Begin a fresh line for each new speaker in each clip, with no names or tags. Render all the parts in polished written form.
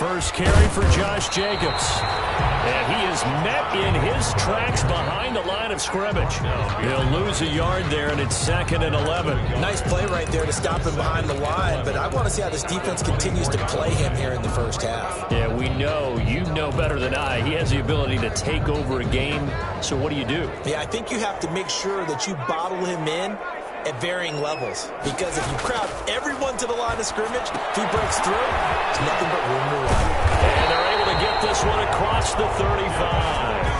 First carry for Josh Jacobs. And he is met in his tracks behind the line of scrimmage. He'll lose a yard there, and it's 2nd and 11.
Nice play right there to stop him behind the line, but I want to see how this defense continues to play him here in the first half.
Yeah, we know, you know better than I, he has the ability to take over a game. So what do you do?
Yeah, I think you have to make sure that you bottle him in at varying levels, because if you crowd everyone to the line of scrimmage, if he breaks through, there's nothing but room to run.
And they're able to get this one across the 35.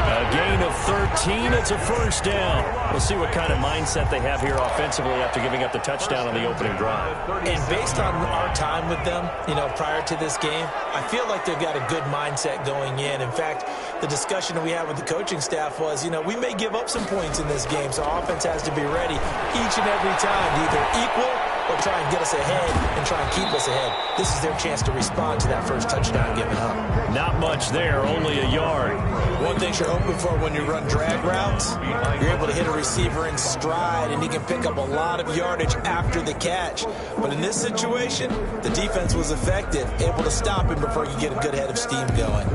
A gain of 13. It's a first down. We'll see what kind of mindset they have here offensively after giving up the touchdown on the opening drive.
And based on our time with them, prior to this game, I feel like they've got a good mindset going in. In fact, the discussion that we had with the coaching staff was, we may give up some points in this game, so our offense has to be ready each and every time to either equal or try and get us ahead and try and keep us ahead. This is their chance to respond to that first touchdown given up.
Not much there, only a yard.
One thing you're hoping for when you run drag routes, you're able to hit a receiver in stride, and he can pick up a lot of yardage after the catch. But in this situation, the defense was effective, able to stop him before you get a good head of steam going.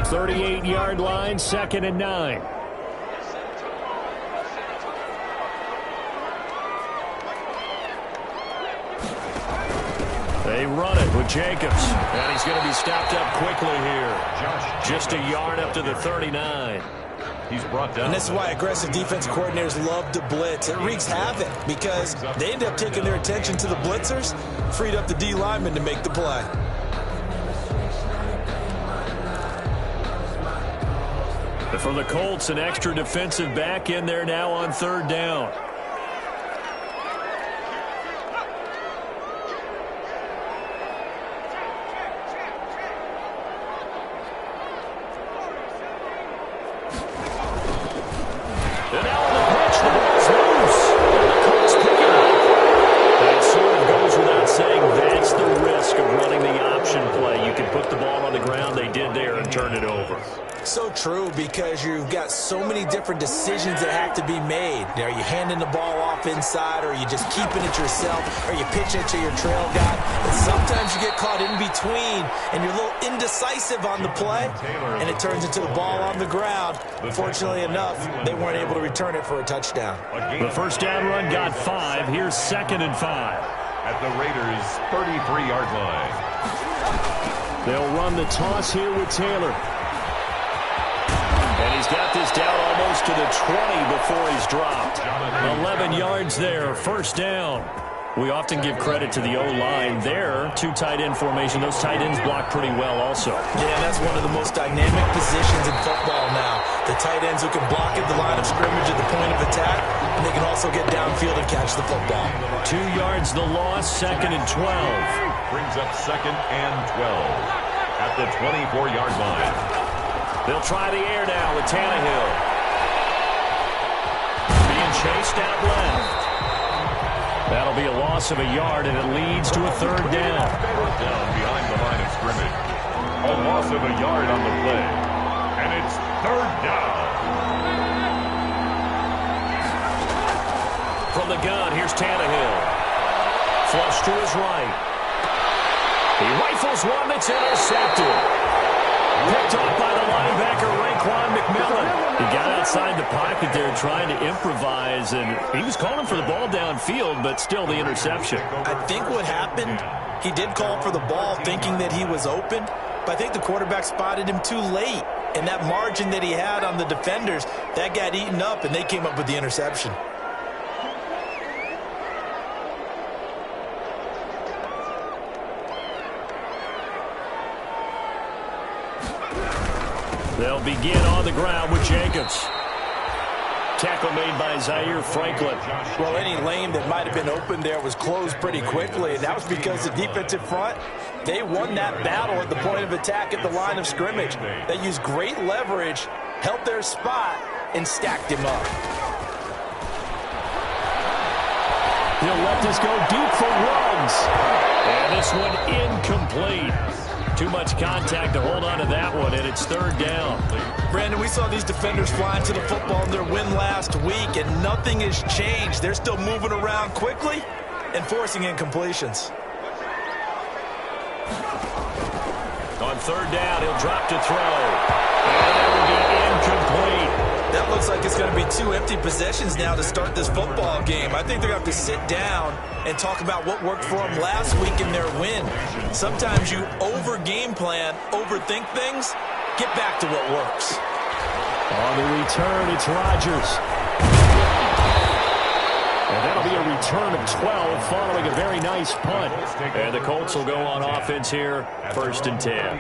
38-yard line, 2nd and 9. They run it with Jacobs, and he's going to be stopped up quickly here. Just a yard up to the 39.
He's brought down.
And this is why aggressive defense coordinators love to blitz. It wreaks havoc because they end up taking their attention to the blitzers, freed up the D lineman to make the play.
For the Colts, an extra defensive back in there now on 3rd down.
So true, because you've got so many different decisions that have to be made. Are you handing the ball off inside, or are you just keeping it yourself, or are you pitching it to your trail guy? And sometimes you get caught in between, and you're a little indecisive on the play, and it turns into the ball on the ground. Fortunately enough, they weren't able to return it for a touchdown.
The first down run got 5. Here's 2nd and 5.
At the Raiders' 33-yard line.
They'll run the toss here with Taylor. And he's got this down almost to the 20 before he's dropped. 11 yards there, first down. We often give credit to the O-line there. 2 tight end formation. Those tight ends block pretty well also.
Yeah, that's one of the most dynamic positions in football now. The tight ends who can block at the line of scrimmage at the point of attack, and they can also get downfield and catch the football.
2 yards the loss, 2nd and 12.
Brings up 2nd and 12 at the 24-yard line.
They'll try the air now with Tannehill. Being chased out left. That'll be a loss of a yard, and it leads to a 3rd down.
Down behind the line of scrimmage. A loss of a yard on the play. And it's 3rd down.
From the gun, here's Tannehill. Flush to his right. He rifles one that's intercepted. Picked off by the linebacker, Raekwon McMillan. He got outside the pocket there trying to improvise, and he was calling for the ball downfield, but still the interception.
I think what happened, he did call for the ball thinking that he was open, but I think the quarterback spotted him too late. And that margin that he had on the defenders, that got eaten up, and they came up with the interception.
They'll begin on the ground with Jacobs. Tackle made by Zaire Franklin.
Well, any lane that might have been open there was closed pretty quickly, and that was because the defensive front, they won that battle at the point of attack at the line of scrimmage. They used great leverage, held their spot, and stacked him up.
He'll let this go deep for Ruggs. And this one incomplete. Too much contact to hold on to that one, and it's 3rd down.
Brandon, we saw these defenders flying to the football in their win last week, and nothing has changed. They're still moving around quickly and forcing incompletions.
On third down, he'll drop to throw. And that will be incomplete.
That looks like it's going to be 2 empty possessions now to start this football game. I think they're going to have to sit down and talk about what worked for them last week in their win. Sometimes you over-game plan, overthink things. Get back to what works.
On the return, it's Rodgers. And that'll be a return of 12 following a very nice punt. And the Colts will go on offense here, 1st and 10.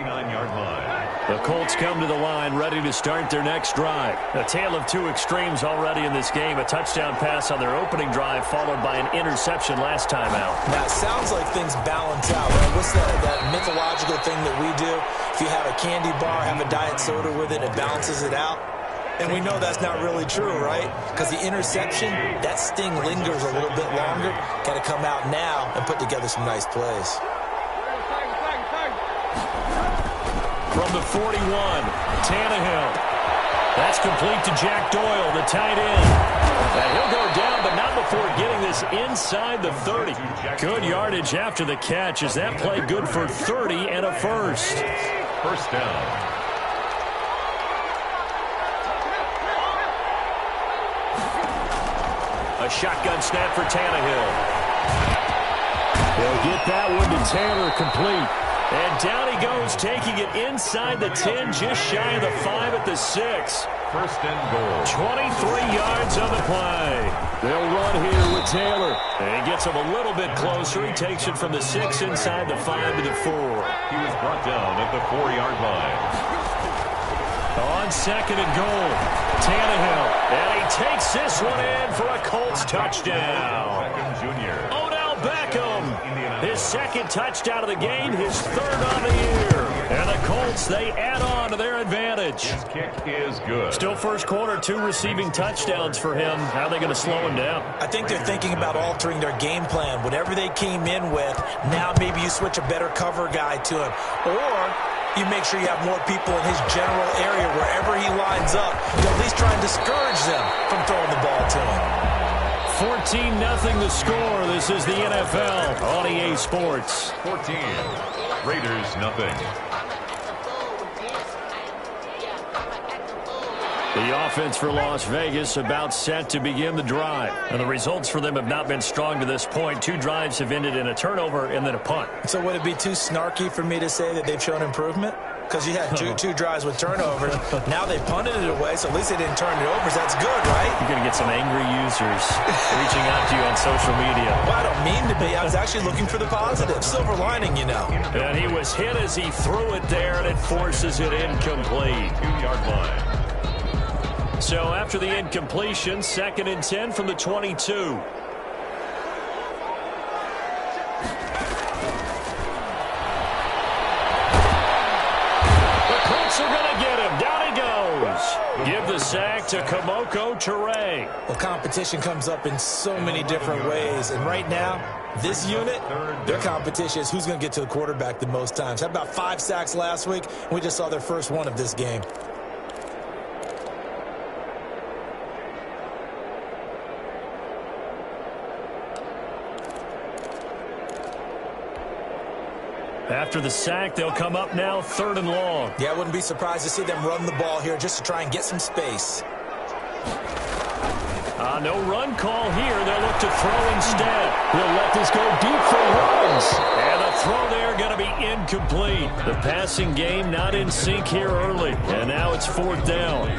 The Colts come to the line ready to start their next drive. A tale of 2 extremes already in this game. A touchdown pass on their opening drive followed by an interception last time out.
Now, it sounds like things balance out, right? What's that mythological thing that we do? If you have a candy bar, have a diet soda with it, it balances it out. And we know that's not really true, right? Because the interception, that sting lingers a little bit longer. Got to come out now and put together some nice plays.
From the 41, Tannehill. That's complete to Jack Doyle, the tight end. And he'll go down, but not before getting this inside the 30. Good yardage after the catch. Is that play good for 30 and a first?
First down.
A shotgun snap for Tannehill. He'll get that one to Taylor, complete. And down he goes, taking it inside the 10, just shy of the 5 at the 6.
First and goal.
23 yards on the play. They'll run here with Taylor. And he gets him a little bit closer. He takes it from the 6 inside the 5 to the 4.
He was brought down at the 4-yard line.
On 2nd and goal, Tannehill. And he takes this one in for a Colts touchdown.
Beckham Jr.
Odell Beckham. His 2nd touchdown of the game, his 3rd on the year. And the Colts, they add on to their advantage.
His kick is good.
Still first quarter, 2 receiving touchdowns for him. How are they going to slow him down?
I think they're thinking about altering their game plan. Whatever they came in with, now maybe you switch a better cover guy to him. Or you make sure you have more people in his general area wherever he lines up to at least try and discourage them from throwing the ball to him.
14-0 the score. This is the NFL on EA Sports.
14. Raiders, nothing.
The offense for Las Vegas about set to begin the drive. And the results for them have not been strong to this point. 2 drives have ended in a turnover and then a punt.
So would it be too snarky for me to say that they've shown improvement? Because you had two drives with turnovers. Now they punted it away, so at least they didn't turn it over. So that's good, right?
You're going to get some angry users reaching out to you on social media.
Well, I don't mean to be. I was actually looking for the positive. Silver lining, you know.
And he was hit as he threw it there, and it forces it incomplete.
2-yard line.
So after the incompletion, 2nd and 10 from the 22. Are going to get him. Down he goes. Give the sack to Kamoko Toure.
Well, competition comes up in so many different ways. And right now, this unit, their competition is who's going to get to the quarterback the most times. Had about 5 sacks last week, and we just saw their first one of this game.
After the sack, they'll come up now 3rd and long.
Yeah, I wouldn't be surprised to see them run the ball here just to try and get some space.
No run call here. They'll look to throw instead. He'll let this go deep for runs. And the throw there going to be incomplete. The passing game not in sync here early. And now it's 4th down.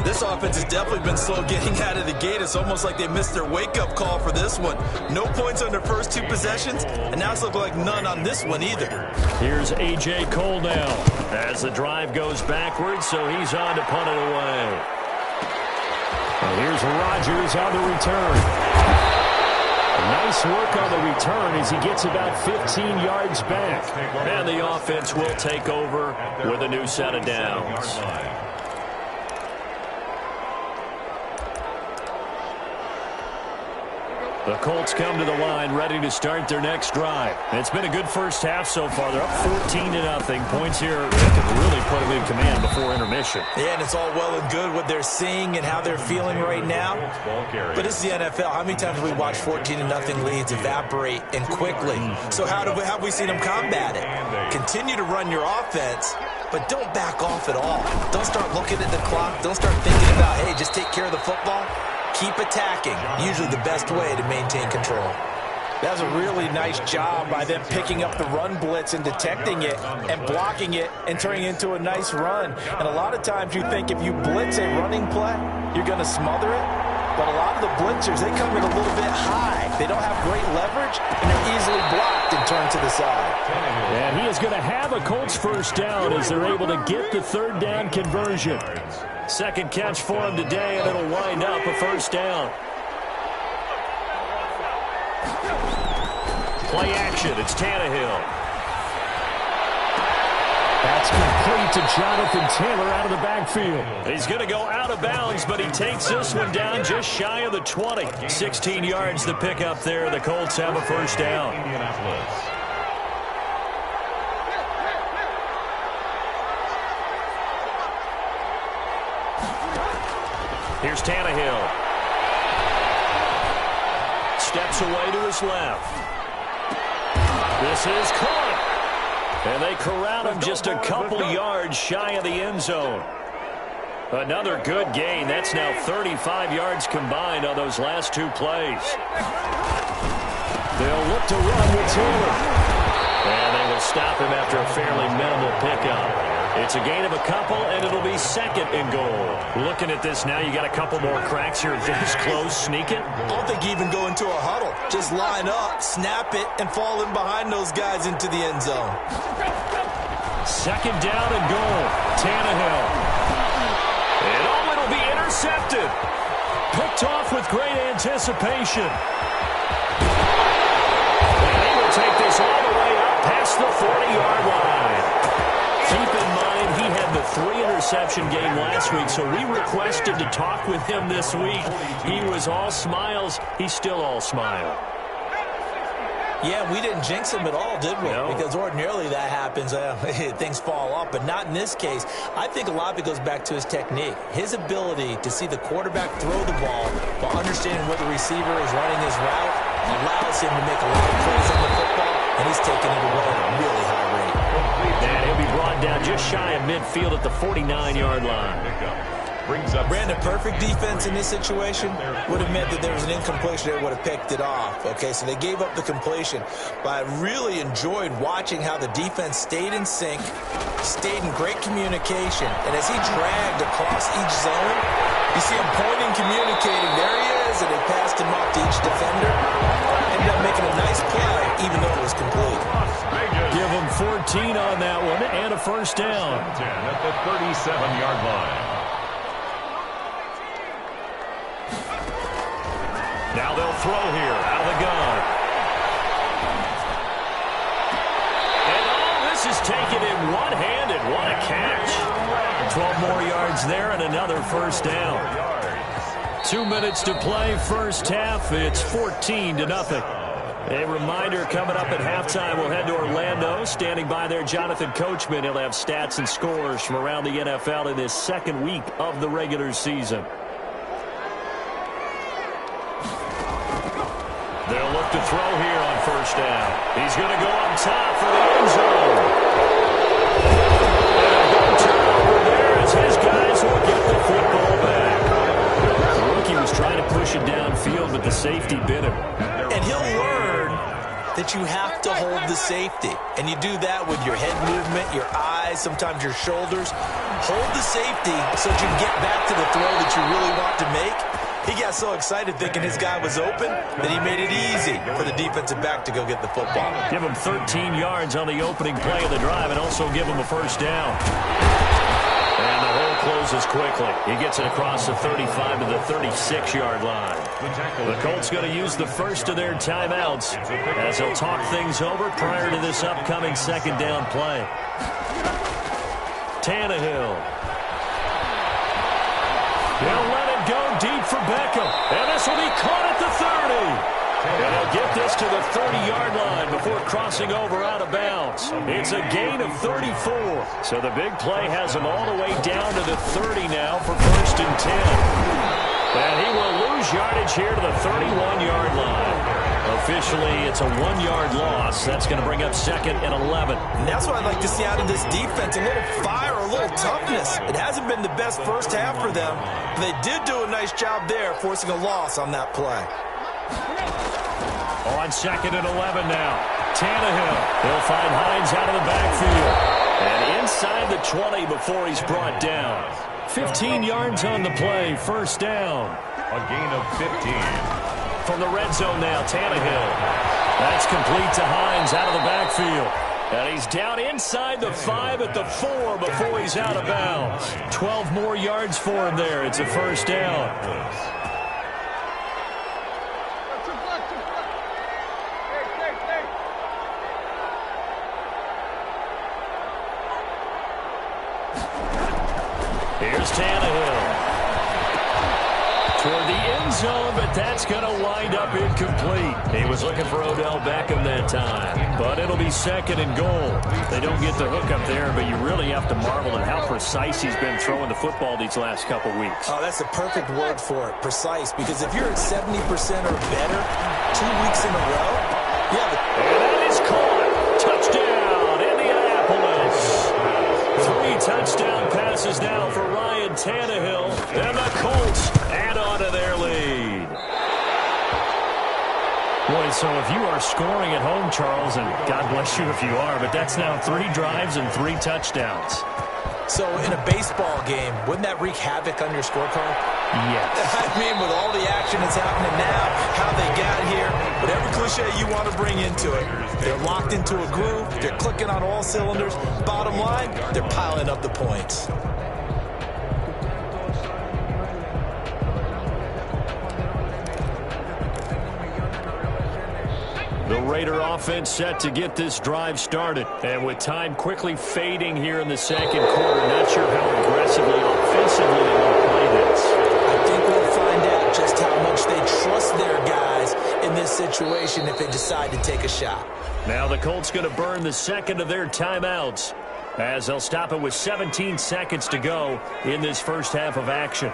This offense has definitely been slow getting out of the gate. It's almost like they missed their wake-up call for this one. No points on their first 2 possessions, and now it's looking like none on this one either.
Here's A.J. Cole now as the drive goes backwards, so he's on to punt it away. And here's Rodgers on the return. Nice work on the return as he gets about 15 yards back. And the offense will take over with a new set of downs. The Colts come to the line ready to start their next drive. It's been a good first half so far. They're up 14-0. Points here that can really put them in command before intermission.
Yeah, and it's all well and good what they're seeing and how they're feeling right now. But it's the NFL. How many times have we watched 14-0 leads evaporate and quickly? So how have we seen them combat it? Continue to run your offense, but don't back off at all. Don't start looking at the clock. Don't start thinking about, hey, just take care of the football. Keep attacking. Usually the best way to maintain control.
That was a really nice job by them picking up the run blitz and detecting it and blocking it and turning it into a nice run. And a lot of times you think if you blitz a running play, you're going to smother it. But a lot of the blitzers, they come in a little bit high. They don't have great leverage, and they're easily blocked and turned to the side.
And he is going to have a Colts first down as they're able to get the third down conversion. Second catch for him today, and it'll wind up a first down. Play action. It's Tannehill. That's complete to Jonathan Taylor out of the backfield. He's going to go out of bounds, but he takes this one down just shy of the 20. 16 yards the pickup there. The Colts have a first down. Here's Tannehill. Steps away to his left. This is caught. And they corral him just a couple yards shy of the end zone. Another good gain. That's now 35 yards combined on those last two plays. They'll look to run with Taylor. And they will stop him after a fairly minimal pickup. It's a gain of a couple, and it'll be second and goal. Looking at this now, you got a couple more cracks here. This close, sneak it.
I don't think you even go into a huddle. Just line up, snap it, and fall in behind those guys into the end zone.
Second down and goal. Tannehill. And it'll be intercepted. Picked off with great anticipation. And they will take this all the way up past the 40-yard line. Keep in mind, he had the 3-interception game last week, so we requested to talk with him this week. He was all smiles. He's still all smile.
Yeah, we didn't jinx him at all, did we? No. Because ordinarily that happens. Things fall off, but not in this case. I think a lot of it goes back to his technique. His ability to see the quarterback throw the ball while understanding where the receiver is running his route allows him to make a lot of plays on the football, and he's taking it away at a really high rate.
And he'll be brought down just shy of midfield at the 49-yard line.
Brandon, perfect defense in this situation would have meant that there was an incompletion. They would have picked it off. Okay, so they gave up the completion. But I really enjoyed watching how the defense stayed in sync, stayed in great communication. And as he dragged across each zone, you see him pointing, communicating. There he is, and they passed him off to each defender. Ended up making a nice play, even though it was complete.
Give him 14 on that one and a first down.
10 at the 37-yard line.
Now they'll throw here out of the gun. And this is taken in one-handed. What a catch. 12 more yards there and another first down. 2 minutes to play first half. It's 14-0. A reminder coming up at halftime, we'll head to Orlando. Standing by there, Jonathan Coachman. He'll have stats and scores from around the NFL in this second week of the regular season. They'll look to throw here on first down. He's going to go up top for the end zone. And a big turnover there as his guys will get the football back. The rookie was trying to push it downfield, but the safety bit him.
And he'll learn that you have to hold the safety. And you do that with your head movement, your eyes, sometimes your shoulders. Hold the safety so that you can get back to the throw that you really want to make. He got so excited thinking his guy was open that he made it easy for the defensive back to go get the football.
Give him 13 yards on the opening play of the drive and also give him a first down. And the hole closes quickly. He gets it across the 35 to the 36-yard line. The Colts going to use the first of their timeouts as they'll talk things over prior to this upcoming second down play. Tannehill. He'll let it go deep for Beckham. And this will be caught at the 30. And he'll get this to the 30-yard line before crossing over out of bounds. It's a gain of 34. So the big play has him all the way down to the 30 now for 1st and 10. And he will lose yardage here to the 31-yard line. Officially, it's a 1-yard loss. That's going to bring up 2nd and 11.
And that's what I'd like to see out of this defense, a little fire, a little toughness. It hasn't been the best first half for them, but they did do a nice job there, forcing a loss on that play.
On 2nd and 11 now. Tannehill. He'll find Hines out of the backfield. And inside the 20 before he's brought down. 15 yards on the play. 1st down.
A gain of 15.
From the red zone now, Tannehill. That's complete to Hines out of the backfield. And he's down inside the 5 at the 4 before he's out of bounds. 12 more yards for him there. It's a 1st down. Here's Tannehill. Toward the end zone, but that's going to wind up incomplete. He was looking for Odell Beckham that time, but it'll be 2nd and goal. They don't get the hook up there, but you really have to marvel at how precise he's been throwing the football these last couple weeks.
Oh, that's a perfect word for it, precise, because if you're at 70% or better 2 weeks in a row, yeah.
And that is caught. Touchdown, Indianapolis. 3 touchdown passes now for Ryan Tannehill, and the Colts add on to their lead. Boy, so if you are scoring at home, Charles, and God bless you if you are, but that's now 3 drives and 3 touchdowns.
So in a baseball game, wouldn't that wreak havoc on your scorecard?
Yes.
I mean, with all the action that's happening now, how they got here, whatever cliche you want to bring into it, they're locked into a groove, they're clicking on all cylinders. Bottom line, they're piling up the points.
The Raider offense set to get this drive started. And with time quickly fading here in the 2nd quarter, not sure how aggressively, offensively they want to play this.
I think we'll find out just how much they trust their guys in this situation if they decide to take a shot.
Now the Colts going to burn the 2nd of their timeouts as they'll stop it with 17 seconds to go in this first half of action.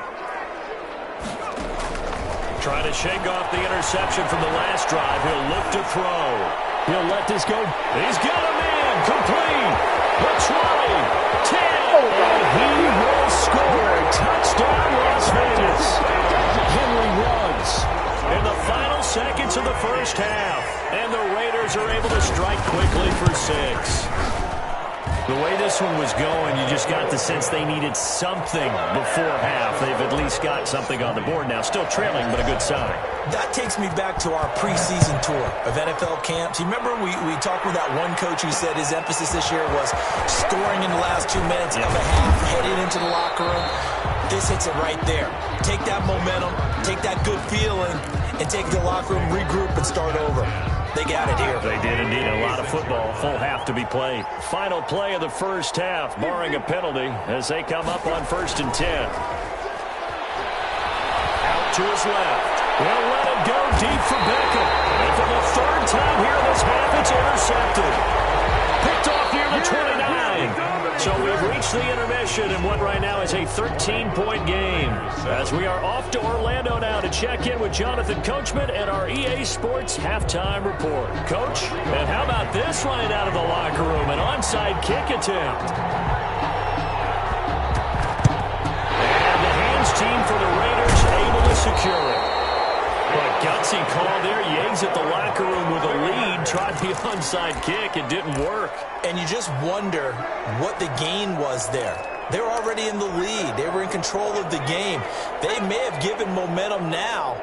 Trying to shake off the interception from the last drive. He'll look to throw. He'll let this go. He's got a man. Complete. The 20. 10. And he will score. Touchdown, Las Vegas. Henry Ruggs in the final seconds of the first half. And the Raiders are able to strike quickly for 6. The way this one was going, you just got the sense they needed something before half. They've at least got something on the board now. Still trailing, but a good sign.
That takes me back to our preseason tour of NFL camps. You remember we talked with that one coach who said his emphasis this year was scoring in the last 2 minutes of a half, heading into the locker room. This hits it right there. Take that momentum, take that good feeling, and take the locker room, regroup, and start over. They got it here.
They did indeed. A lot of football, full half to be played. Final play of the first half, barring a penalty, as they come up on 1st and 10. Out to his left. They'll let it go deep for Beckham. And for the 3rd time here in this half, it's intercepted. Picked off near the 29. So we've reached the intermission in what right now is a 13-point game. As we are off to Orlando now to check in with Jonathan Coachman and our EA Sports halftime report. Coach, and how about this right out of the locker room? An onside kick attempt. And the hands team for the Raiders able to secure it. But gutsy call there. Yates at the locker room with a lead. Tried the onside kick. It didn't work.
And you just wonder what the gain was there. They were already in the lead. They were in control of the game. They may have given momentum now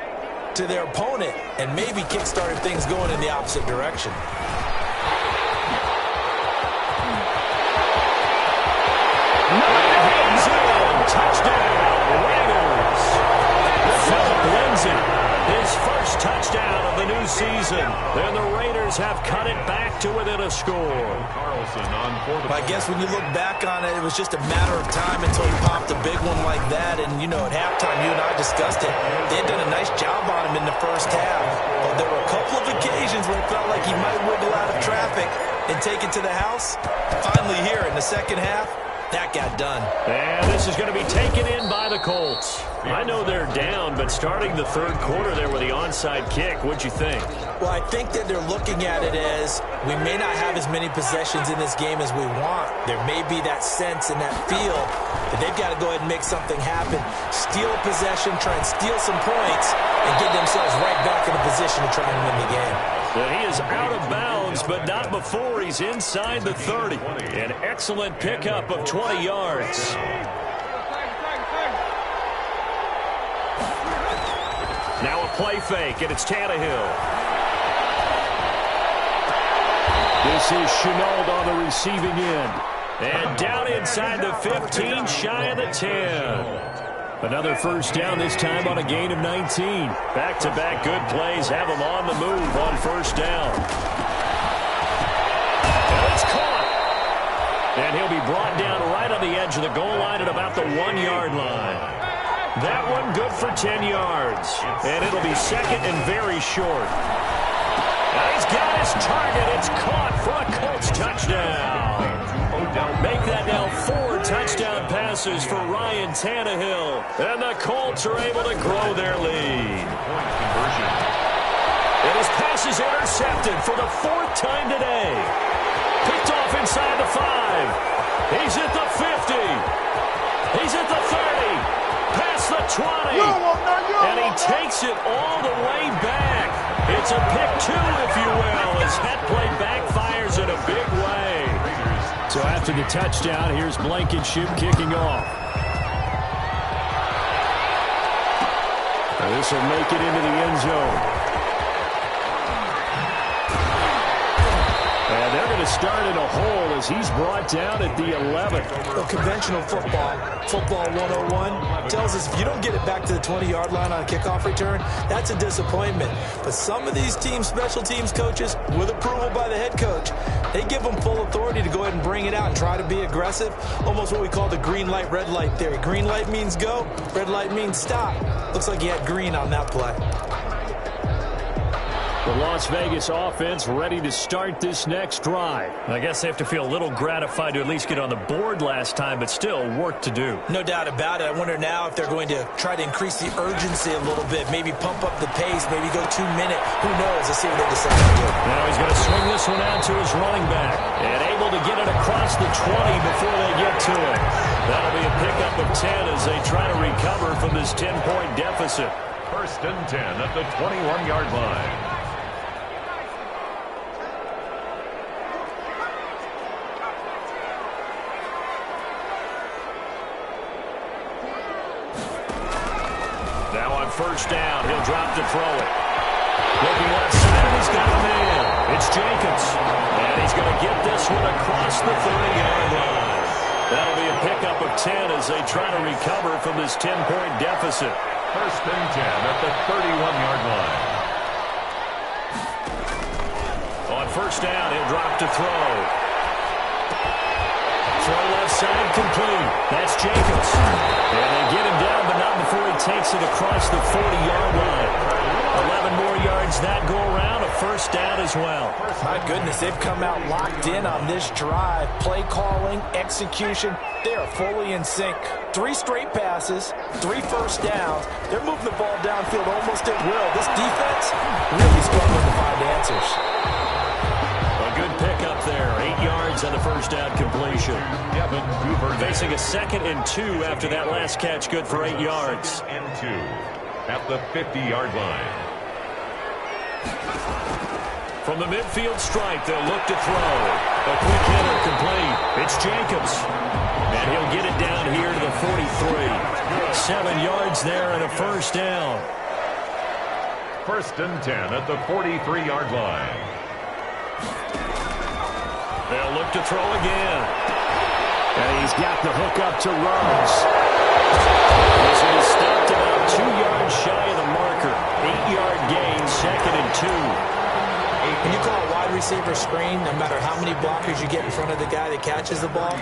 to their opponent and maybe kick-started things going in the opposite direction.
Hands in. Touchdown. Raiders. Philip Lindsay. His first touchdown of the new season. And the Raiders have cut it back to within a score.
I guess when you look back on it, it was just a matter of time until he popped a big one like that. And, you know, at halftime, you and I discussed it. They had done a nice job on him in the first half. But there were a couple of occasions where it felt like he might wiggle out of traffic and take it to the house. Finally here in the second half, that got done.
And this is going to be taken in by the Colts. I know they're down, but starting the third quarter there with the onside kick, what'd you think?
Well, I think that they're looking at it as we may not have as many possessions in this game as we want. There may be that sense and that feel that they've got to go ahead and make something happen. Steal a possession, try and steal some points, and get themselves right back in a position to try and win the game.
And he is out of bounds, but not before he's inside the 30. An excellent pickup of 20 yards. Now a play fake, and it's Tannehill. This is Chenault on the receiving end. And down inside the 15, shy of the 10. Another first down, this time on a gain of 19. Back-to-back good plays have him on the move on first down. And it's caught. And he'll be brought down right on the edge of the goal line at about the 1-yard line. That one good for 10 yards. And it'll be second and very short. And he's got his target. It's caught for a Colts touchdown. Make that now 4 touchdown passes for Ryan Tannehill. And the Colts are able to grow their lead. And his pass is intercepted for the 4th time today. Picked off inside the 5. He's at the 50. He's at the 30. Past the 20. And he takes it all the way back. It's a pick 2, if you will, as that play backfires in a big way. So after the touchdown, here's Blankenship kicking off. This will make it into the end zone. And they're going to start in a hole as he's brought down at the 11.
Well, conventional football 101, tells us if you don't get it back to the 20-yard line on a kickoff return, that's a disappointment. But some of these team special teams coaches, with approval by the head coach, they give them full authority to go ahead and bring it out and try to be aggressive. Almost what we call the green light, red light theory. Green light means go, red light means stop. Looks like he had green on that play.
The Las Vegas offense ready to start this next drive. I guess they have to feel a little gratified to at least get on the board last time, but still work to do.
No doubt about it. I wonder now if they're going to try to increase the urgency a little bit, maybe pump up the pace, maybe go 2-minute. Who knows? Let's see what they decide to do.
Now he's going to swing this one out to his running back and able to get it across the 20 before they get to it. That'll be a pickup of 10 as they try to recover from this 10-point deficit.
First and 10 at the 21-yard line.
Now on first down, he'll drop to throw it. Looking left side, he's got a man. It's Jacobs. And he's going to get this one across the 30-yard line. That'll be a pickup of 10 as they try to recover from this 10-point deficit.
First and 10 at the 31-yard line.
On first down, he'll drop to throw. Throw left side complete. That's Jacobs. And they get him down, but not before he takes it across the 40-yard line. 11 more yards that go around, a first down as well.
My goodness, they've come out locked in on this drive. Play calling, execution, they are fully in sync. 3 straight passes, 3 first downs. They're moving the ball downfield almost at will. This defense really struggling to find answers.
A good pickup there, 8 yards on the first down completion. Facing a 2nd and 2 after that last catch, good for 8 yards.
And 2 at the 50-yard line.
From the midfield stripe, they'll look to throw. A quick hitter complete. It's Jacobs. And he'll get it down here to the 43. 7 yards there and a first down.
First and 10 at the 43-yard line.
They'll look to throw again. And he's got the hook up to Rose. As it is stopped about 2 yards shy of the marker. 8-yard gain, 2nd and 2.
When you call a wide receiver screen, no matter how many blockers you get in front of the guy that catches the ball,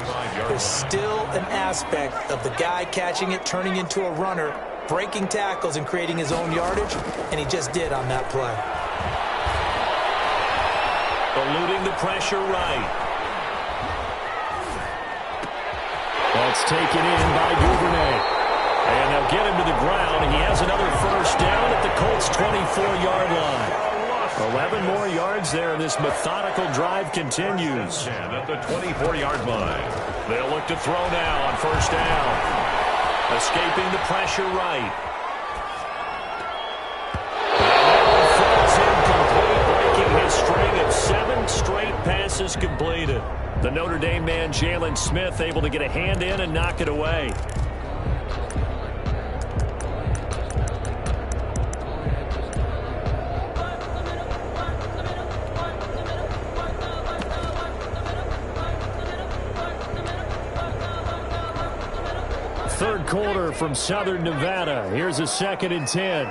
there's still an aspect of the guy catching it, turning into a runner, breaking tackles and creating his own yardage, and he just did on that play.
Eluding the pressure right. That's taken in by Duvernay. And they'll get him to the ground. He has another first down at the Colts' 24-yard line. 11 more yards there, and this methodical drive continues.
At the 24-yard line.
They'll look to throw now on first down. Escaping the pressure right. And falls incomplete, breaking his string of 7 straight passes completed. The Notre Dame man, Jalen Smith, able to get a hand in and knock it away. Third quarter from Southern Nevada. Here's a 2nd and 10.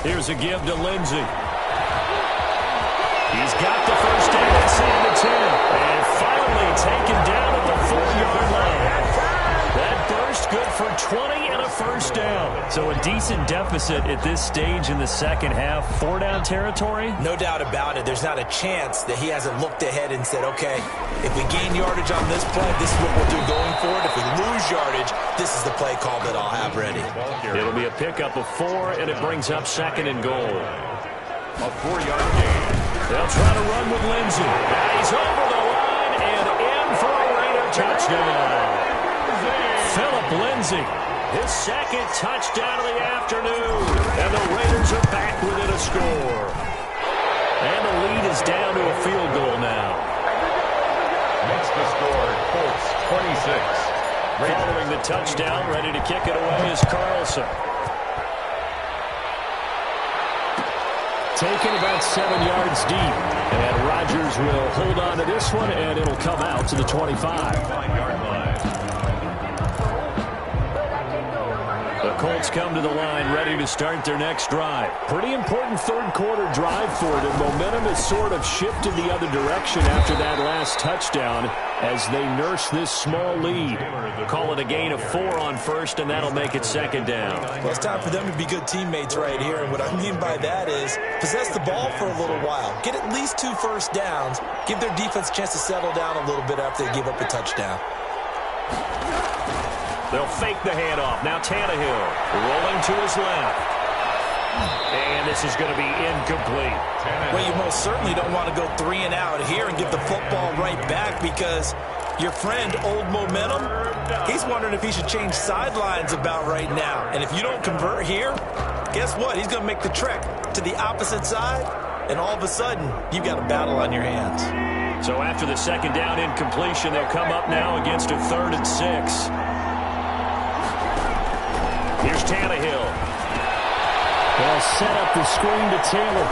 Here's a give to Lindsey. He's got the first down inside the 10. And finally taken down at the 4-yard line. That burst good for 20 and a first down. So a decent deficit at this stage in the second half. 4-down territory?
No doubt about it. There's not a chance that he hasn't looked ahead and said, okay, if we gain yardage on this play, this is what we'll do going forward. If we lose yardage, this is the play call that I'll have ready.
It'll be a pickup of 4, and it brings up 2nd and goal.
A 4-yard gain.
They'll try to run with Lindsey. He's over the line and in for a Raider touchdown. Philip Lindsey, his 2nd touchdown of the afternoon. And the Raiders are back within a score. And the lead is down to a field goal now.
Makes the score Colts 26.
Following the touchdown, ready to kick it away is Carlson. Taken about 7 yards deep. And Rodgers will hold on to this one, and it'll come out to the 25-yard line. The Colts come to the line ready to start their next drive. Pretty important third quarter drive for them. Momentum has sort of shifted the other direction after that last touchdown as they nurse this small lead. Call it a gain of 4 on first, and that'll make it 2nd down.
Well, it's time for them to be good teammates right here, and what I mean by that is possess the ball for a little while. Get at least 2 first downs. Give their defense a chance to settle down a little bit after they give up a touchdown.
They'll fake the handoff. Now Tannehill rolling to his left. And this is going to be incomplete.
Well, you most certainly don't want to go 3 and out here and give the football right back because your friend, Old Momentum, he's wondering if he should change sidelines about right now. And if you don't convert here, guess what? He's going to make the trek to the opposite side, and all of a sudden, you've got a battle on your hands.
So after the 2nd down incompletion, they'll come up now against a 3rd and 6. Here's Tannehill. They'll set up the screen to Taylor.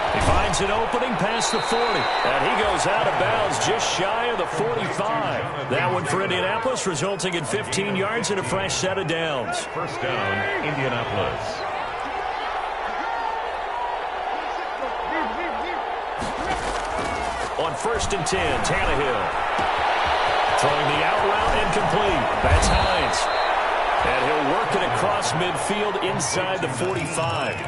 He finds an opening past the 40. And he goes out of bounds just shy of the 45. That one for Indianapolis, resulting in 15 yards and a fresh set of downs.
First down, Indianapolis.
On 1st and 10, Tannehill. Throwing the out route incomplete. That's Hines. And he'll work it across midfield inside the 45.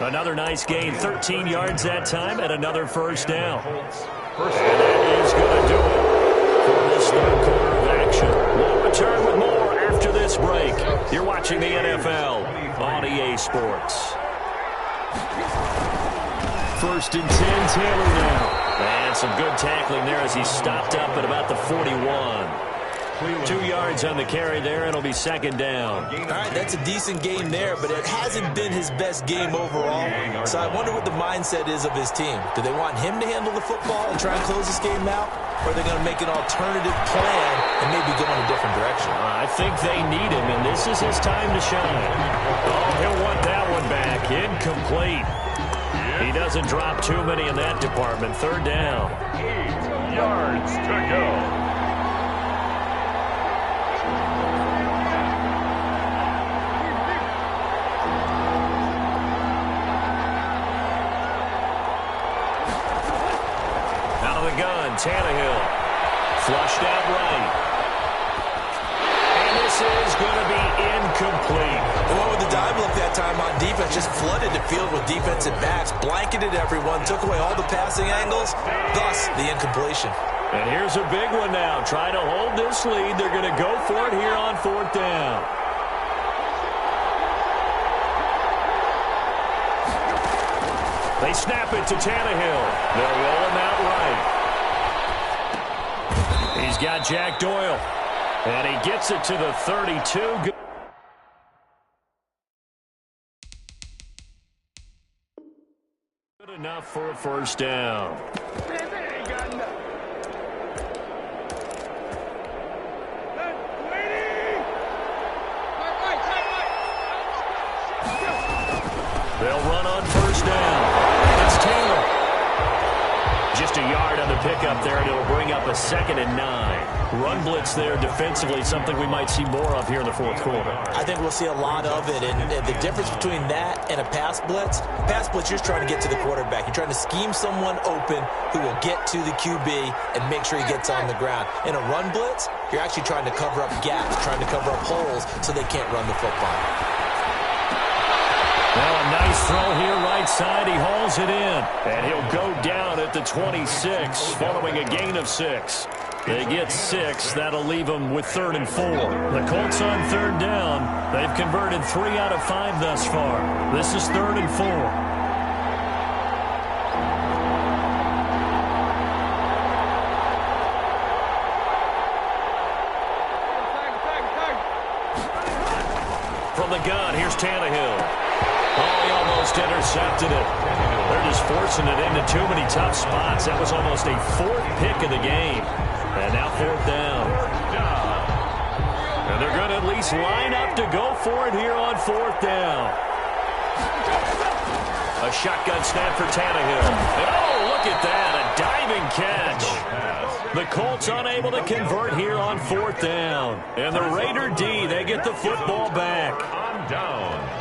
Another nice gain, 13 yards that time, and another first down. And that is going to do it for this third quarter of action. We'll return with more after this break. You're watching the NFL on EA Sports. 1st and 10, Taylor now. And some good tackling there as he stopped up at about the 41. 2 yards on the carry there, and it'll be 2nd down.
All right, that's a decent game there, but it hasn't been his best game overall. So I wonder what the mindset is of his team. Do they want him to handle the football and try and close this game out? Or are they going to make an alternative plan and maybe go in a different direction?
I think they need him, and this is his time to shine. Oh, he'll want that one back. Incomplete. He doesn't drop too many in that department. 3rd down.
8 yards to go.
the gun, Tannehill. Flushed out right. And this is going to be incomplete.
Well, with the dive look that time on defense, just flooded the field with defensive backs, blanketed everyone, took away all the passing angles, thus the incompletion.
And here's a big one now. Trying to hold this lead. They're going to go for it here on 4th down. They snap it to Tannehill. They'll roll him out right. He's got Jack Doyle. And he gets it to the 32. Good enough for a 1st down. They'll run on 1st down. It's Taylor. Just a yard on the pickup there, and it'll bring up a 2nd and 9. Run blitz there defensively, something we might see more of here in the 4th quarter.
I think we'll see a lot of it, and the difference between that and a pass blitz, you're just trying to get to the quarterback. You're trying to scheme someone open who will get to the QB and make sure he gets on the ground. In a run blitz, you're actually trying to cover up gaps, trying to cover up holes so they can't run the football.
Well, a nice throw here right side. He hauls it in. And he'll go down at the 26 following a gain of 6. They get 6. That'll leave them with 3rd and 4. The Colts on 3rd down. They've converted 3 out of 5 thus far. This is 3rd and 4. From the gun, here's Tannehill. Oh, he almost intercepted it. They're just forcing it into too many tough spots. That was almost a 4th pick of the game. And now 4th down. And they're going to at least line up to go for it here on 4th down. A shotgun snap for Tannehill. And oh, look at that. A diving catch. The Colts unable to convert here on 4th down. And the Raider D, they get the football back.
On downs.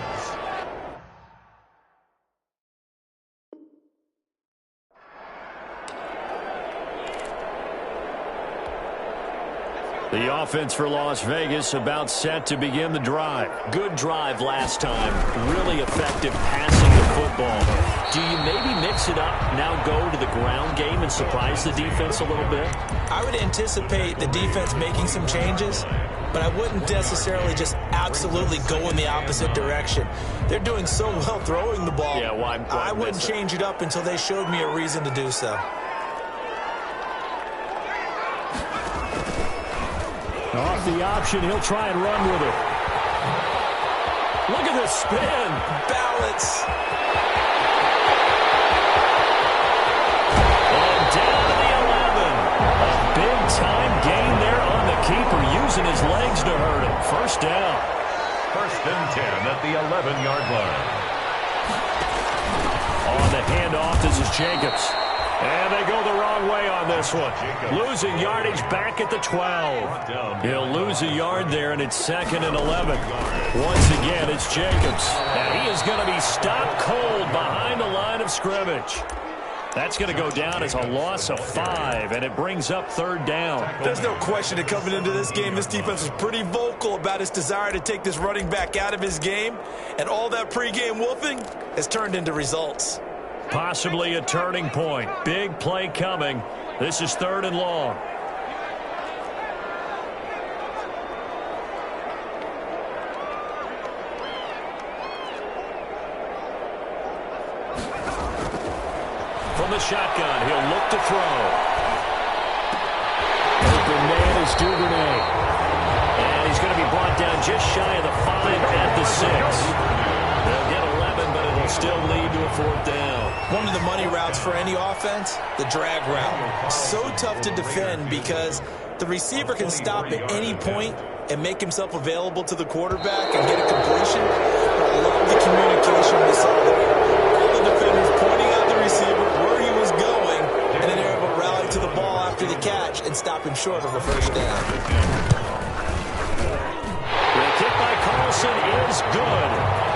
The offense for Las Vegas about set to begin the drive. Good drive last time. Really effective passing the football. Do you maybe mix it up, now go to the ground game and surprise the defense a little bit?
I would anticipate the defense making some changes, but I wouldn't necessarily just absolutely go in the opposite direction. They're doing so well throwing the ball.
Yeah, why
I wouldn't change it up until they showed me a reason to do so.
Off the option, he'll try and run with it. Look at this spin.
Balance.
And down to the 11. A big-time gain there on the keeper, using his legs to hurt him. 1st down.
1st and 10 at the 11-yard line.
On the handoff, this is Jacobs. And they go the wrong way on this one. Losing yardage back at the 12. He'll lose a yard there, and it's 2nd and 11. Once again, it's Jacobs. And he is going to be stopped cold behind the line of scrimmage. That's going to go down as a loss of 5, and it brings up 3rd down.
There's no question that coming into this game, this defense was pretty vocal about its desire to take this running back out of his game, and all that pregame wolfing has turned into results.
Possibly a turning point. Big play coming. This is 3rd and long. From the shotgun, he'll look to throw. Open man is Duvernay. And he's going to be brought down just shy of the 5 at the 6. They'll get 11, but it'll still lead to a 4th down.
One of the money routes for any offense, the drag route. So tough to defend because the receiver can stop at any point and make himself available to the quarterback and get a completion. But I love the communication we saw there. All the defenders pointing out the receiver where he was going, and then they're able to rally to the ball after the catch and stop him short of a 1st down.
The kick by Carlson is good.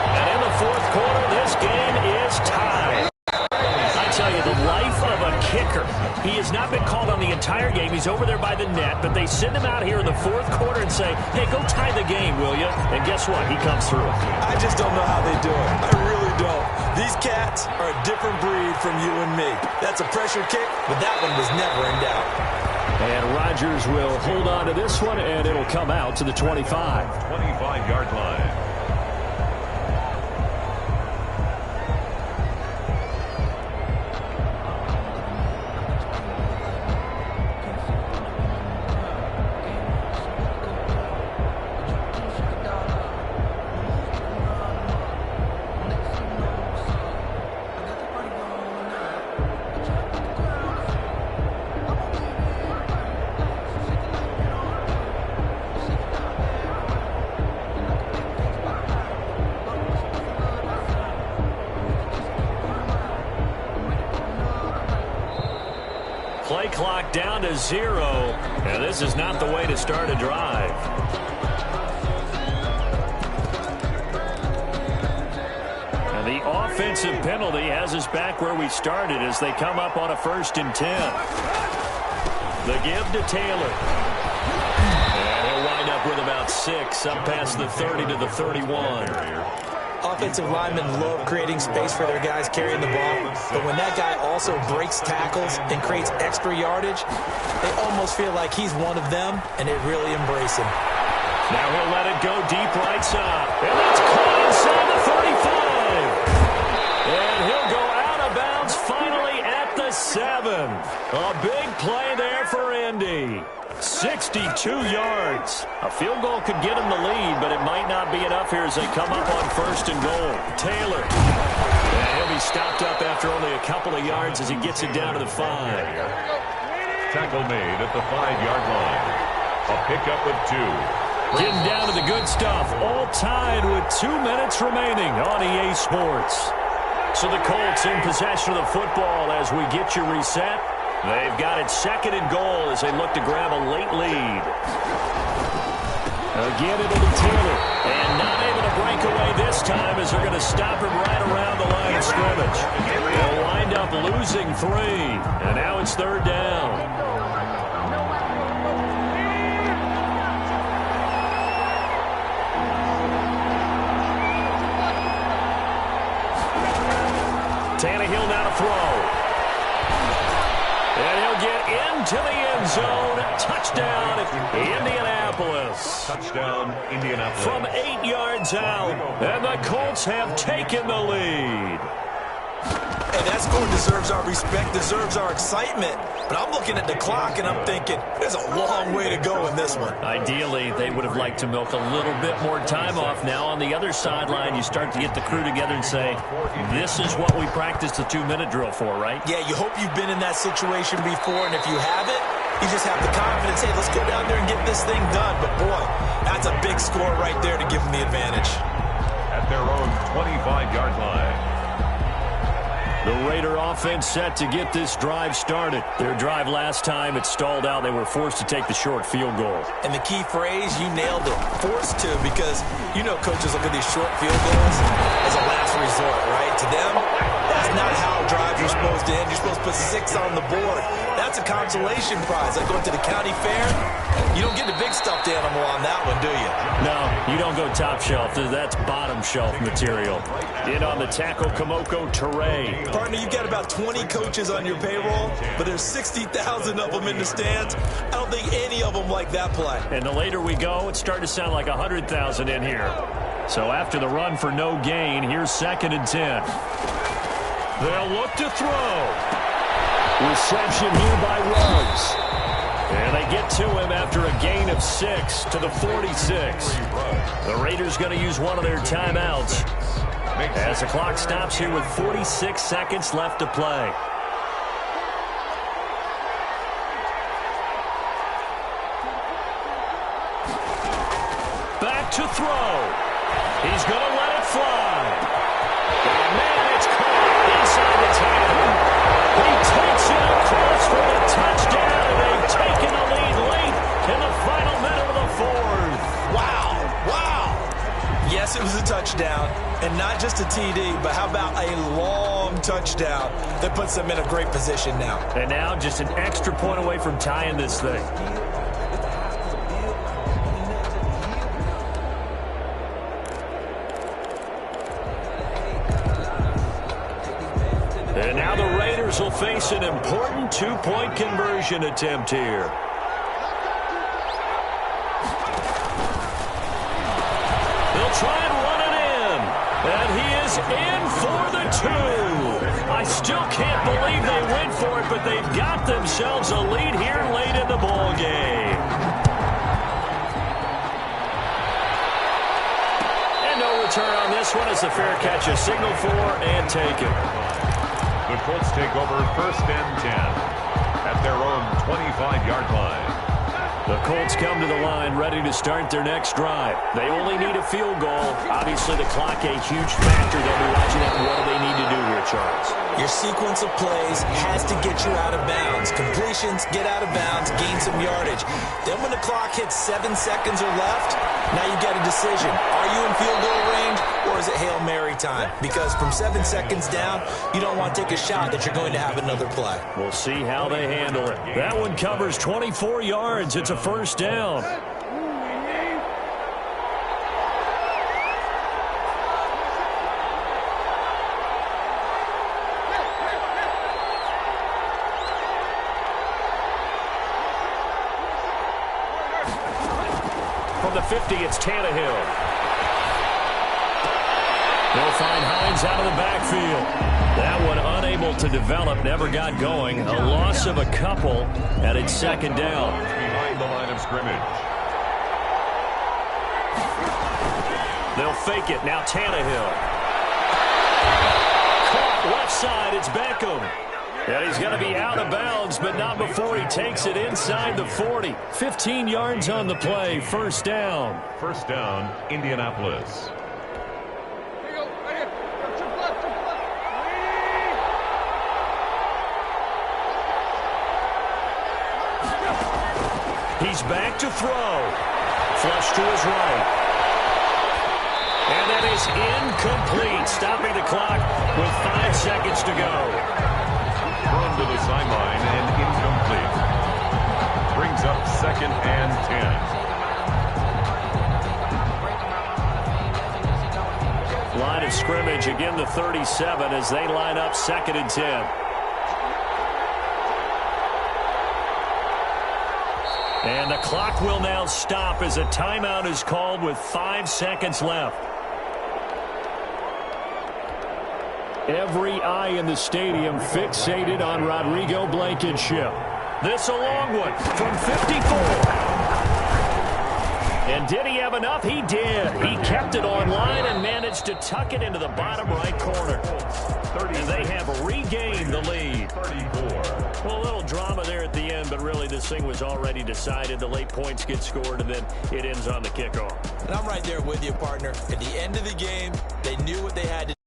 And in the 4th quarter, this game is tied. I tell you, the life of a kicker He has not been called on the entire game. He's over there by the net, but they send him out here in the fourth quarter and say, hey, go tie the game, will you? And guess what? He comes through.
I just don't know how they do it. I really don't. These cats are a different breed from you and me. That's a pressure kick, but that one was never in doubt.
And Rodgers will hold on to this one, and it'll come out to the 25.
25-yard line.
Play clock down to 0, and this is not the way to start a drive. And the offensive penalty has us back where we started as they come up on a 1st and 10. The give to Taylor. And he'll wind up with about 6, up past the 30 to the 31.
Offensive linemen love creating space for their guys carrying the ball, but when that guy also breaks tackles and creates extra yardage, they almost feel like he's one of them, and they really embrace him.
Now he'll let it go deep right side, and that's caught inside the 35. And he'll go out of bounds finally at the 7. A big play there for Indy. 62 yards. A field goal could get him the lead, but it might not be enough here as they come up on 1st and goal. Taylor. And he'll be stopped up after only a couple of yards as he gets it down to the 5.
Tackle made at the 5-yard line. A pickup of 2.
Getting down to the good stuff. All tied with 2 minutes remaining on EA Sports. So the Colts in possession of the football as we get you reset. They've got it 2nd and goal as they look to grab a late lead. Again, it'll be Taylor. And not able to break away this time as they're going to stop him right around the line of scrimmage. They'll wind up losing 3. And now it's 3rd down. Tannehill now to throw. And he'll get into the end zone. Touchdown, Indianapolis.
Touchdown, Indianapolis.
From 8 yards out. And the Colts have taken the lead.
And that score deserves our respect, deserves our excitement. But I'm looking at the clock, and I'm thinking, there's a long way to go in this one.
Ideally, they would have liked to milk a little bit more time off. Now, on the other sideline, you start to get the crew together and say, this is what we practiced the 2-minute drill for, right?
Yeah, you hope you've been in that situation before, and if you haven't, you just have the confidence, hey, let's go down there and get this thing done. But, boy, that's a big score right there to give them the advantage.
At their own 25-yard line.
The Raider offense set to get this drive started. Their drive last time, it stalled out. They were forced to take the short field goal.
And the key phrase, you nailed it, forced to, because you know coaches look at these short field goals as a last resort, right? To them, that's not how drives are supposed to end. You're supposed to put 6 on the board. That's a consolation prize. Like going to the county fair, you don't get the big stuffed animal on that one, do you?
No, you don't go top shelf. That's bottom shelf material. In on the tackle, Kamoko Toure.
Partner, you've got about 20 coaches on your payroll, but there's 60,000 of them in the stands. I don't think any of them like that play.
And the later we go, it's starting to sound like 100,000 in here. So after the run for no gain, here's 2nd and 10. They'll look to throw. Reception here by Ruggs. And they get to him after a gain of 6 to the 46. The Raiders going to use one of their timeouts as the clock stops here with 46 seconds left to play. Back to throw. He's going to let it fly. And man, it's caught inside the 10. He takes it across for the touchdown, and they've taken the lead late in the final minute of the 4th.
Wow. Yes, it was a touchdown, And not just a TD, but how about a long touchdown that puts them in a great position now.
And now just an extra point away from tying this thing. And now the Raiders will face an important two-point conversion attempt here. They'll try and run it in. And he is in for the two. I still can't believe they went for it, but they've got themselves a lead here late in the ball game. And no return on this one as the fair catch is signaled for and taken.
The Colts take over 1st and 10 at their own 25-yard line.
The Colts come to the line ready to start their next drive. They only need a field goal. Obviously, the clock a huge factor. They'll be watching out. What do they need to do here, Charles?
Your sequence of plays has to get you out of bounds. Completions, get out of bounds, gain some yardage. Then when the clock hits 7 seconds or left, now you get a decision. Are you in field goal range or is it Hail Mary time? Because from 7 seconds down, you don't want to take a shot that you're going to have another play.
We'll see how they handle it. That one covers 24 yards. It's a first down. From the 50, it's Tannehill. They'll find Hines out of the backfield. That one unable to develop, never got going. A loss of a couple, and it's second down.
Behind the line of scrimmage.
They'll fake it. Now Tannehill. Caught left side. It's Beckham. And he's going to be out of bounds, but not before he takes it inside the 40. 15 yards on the play. First down.
First down, Indianapolis.
He's back to throw. Flush to his right. And that is incomplete. Stopping the clock with 5 seconds to go.
Thrown to the sideline and incomplete. Brings up 2nd and 10.
Line of scrimmage, again the 37 as they line up 2nd and 10. And the clock will now stop as a timeout is called with 5 seconds left. Every eye in the stadium fixated on Rodrigo Blankenship. This a long one from 54. And did he have enough? He did. He kept it online and managed to tuck it into the bottom right corner. And they have regained the lead.
34.
Well, a little drama there at the end, but really this thing was already decided. The late points get scored, and then it ends on the kickoff.
And I'm right there with you, partner. At the end of the game, they knew what they had to do.